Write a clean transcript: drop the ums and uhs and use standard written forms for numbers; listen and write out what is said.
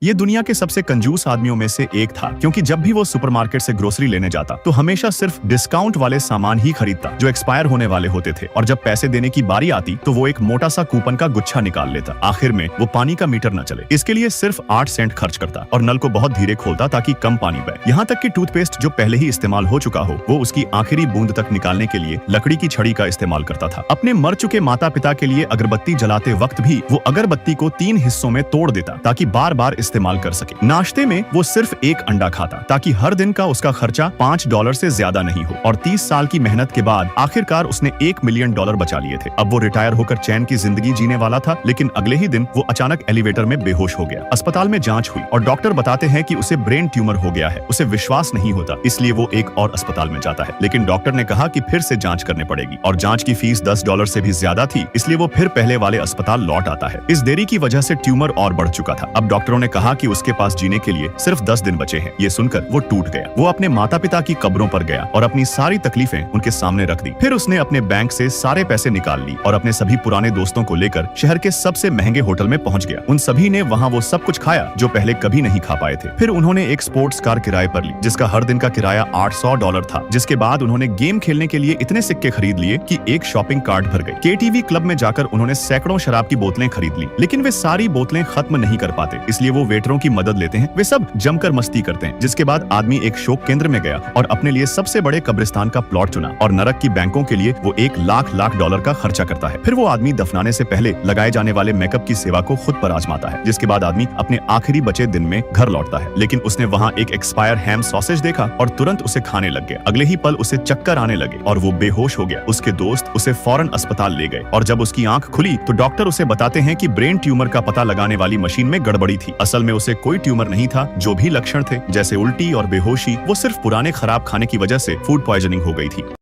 ये दुनिया के सबसे कंजूस आदमियों में से एक था, क्योंकि जब भी वो सुपरमार्केट से ग्रोसरी लेने जाता तो हमेशा सिर्फ डिस्काउंट वाले सामान ही खरीदता जो एक्सपायर होने वाले होते थे, और जब पैसे देने की बारी आती तो वो एक मोटा सा कूपन का गुच्छा निकाल लेता। आखिर में वो पानी का मीटर न चले इसके लिए सिर्फ 8 सेंट खर्च करता और नल को बहुत धीरे खोलता ताकि कम पानी बहे। यहाँ तक कि टूथपेस्ट जो पहले ही इस्तेमाल हो चुका हो वो उसकी आखिरी बूंद तक निकालने के लिए लकड़ी की छड़ी का इस्तेमाल करता था। अपने मर चुके माता पिता के लिए अगरबत्ती जलाते वक्त भी वो अगरबत्ती को 3 हिस्सों में तोड़ देता ताकि बार बार इस्तेमाल कर सके। नाश्ते में वो सिर्फ एक अंडा खाता ताकि हर दिन का उसका खर्चा $5 से ज्यादा नहीं हो, और 30 साल की मेहनत के बाद आखिरकार उसने $1 मिलियन बचा लिए थे। अब वो रिटायर होकर चैन की जिंदगी जीने वाला था, लेकिन अगले ही दिन वो अचानक एलिवेटर में बेहोश हो गया। अस्पताल में जांच हुई और डॉक्टर बताते हैं कि उसे ब्रेन ट्यूमर हो गया है। उसे विश्वास नहीं होता, इसलिए वो एक और अस्पताल में जाता है, लेकिन डॉक्टर ने कहा कि फिर से जांच करने पड़ेगी, और जांच की फीस $10 से भी ज्यादा थी, इसलिए वो फिर पहले वाले अस्पताल लौट आता है। इस देरी की वजह से ट्यूमर और बढ़ चुका था। अब डॉक्टरों ने कहा कि उसके पास जीने के लिए सिर्फ 10 दिन बचे हैं। ये सुनकर वो टूट गया। वो अपने माता पिता की कब्रों पर गया और अपनी सारी तकलीफें उनके सामने रख दी। फिर उसने अपने बैंक से सारे पैसे निकाल ली और अपने सभी पुराने दोस्तों को लेकर शहर के सबसे महंगे होटल में पहुंच गया। उन सभी ने वहां वो सब कुछ खाया जो पहले कभी नहीं खा पाए थे। फिर उन्होंने एक स्पोर्ट्स कार किराए पर ली जिसका हर दिन का किराया $800 था। जिसके बाद उन्होंने गेम खेलने के लिए इतने सिक्के खरीद लिए कि एक शॉपिंग कार्ट भर गई। केटीवी क्लब में जाकर उन्होंने सैकड़ों शराब की बोतलें खरीद ली, लेकिन वे सारी बोतलें खत्म नहीं कर पाते, इसलिए वो वेटरों की मदद लेते हैं। वे सब जमकर मस्ती करते हैं। जिसके बाद आदमी एक शोक केंद्र में गया और अपने लिए सबसे बड़े कब्रिस्तान का प्लॉट चुना, और नरक की बैंकों के लिए वो $1 लाख का खर्चा करता है। फिर वो आदमी दफनाने से पहले लगाए जाने वाले मेकअप की सेवा को खुद पर आजमाता है। जिसके बाद आदमी अपने आखिरी बचे दिन में घर लौटता है, लेकिन उसने वहाँ एक एक्सपायर हैम सॉसेज देखा और तुरंत उसे खाने लग गया। अगले ही पल उसे चक्कर आने लगे और वो बेहोश हो गया। उसके दोस्त उसे फौरन अस्पताल ले गए, और जब उसकी आंख खुली तो डॉक्टर उसे बताते हैं कि ब्रेन ट्यूमर का पता लगाने वाली मशीन में गड़बड़ी थी। असल में उसे कोई ट्यूमर नहीं था। जो भी लक्षण थे जैसे उल्टी और बेहोशी, वो सिर्फ पुराने खराब खाने की वजह से फूड पॉइजनिंग हो गई थी।